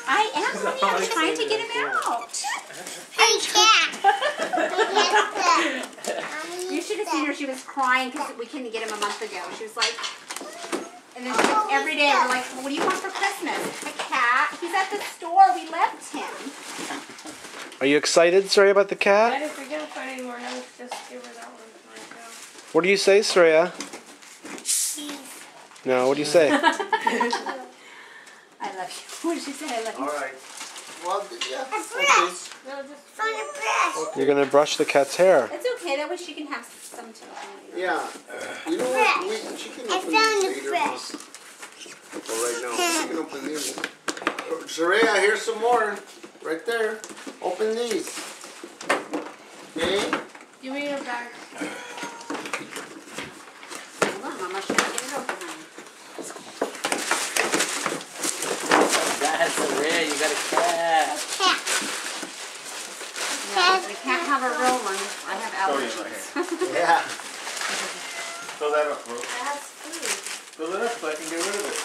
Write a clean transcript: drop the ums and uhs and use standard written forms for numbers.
I am, honey. I'm trying to get him out. Hey, cat. You should have seen her. She was crying because we couldn't get him a month ago. She was like, and then she was, every day we're like, what do you want for Christmas? A cat. He's at the store. We left him. Are you excited, Soraya, about the cat? Dad, if we can't find any more notes, just give her that one. What do you say, Soraya? No, what do you say? I love you. What did she say? I love you. All right. Well, yeah. brush. No, just From the brush. You're gonna brush the cat's hair. It's okay. That way she can have some too. Yeah. You know what? She can I open found these the later. brush. For right now, she can open these. Soraya, here's some more. Right there. Open these. Okay? give me your bag. Hold on, Mama. She's gonna get it open, honey. That's Soraya, you got a cat. Cat. No, we can't have a real one. I have allergies. Yeah. Fill that up, bro. I have food. Fill it up so I can get rid of it.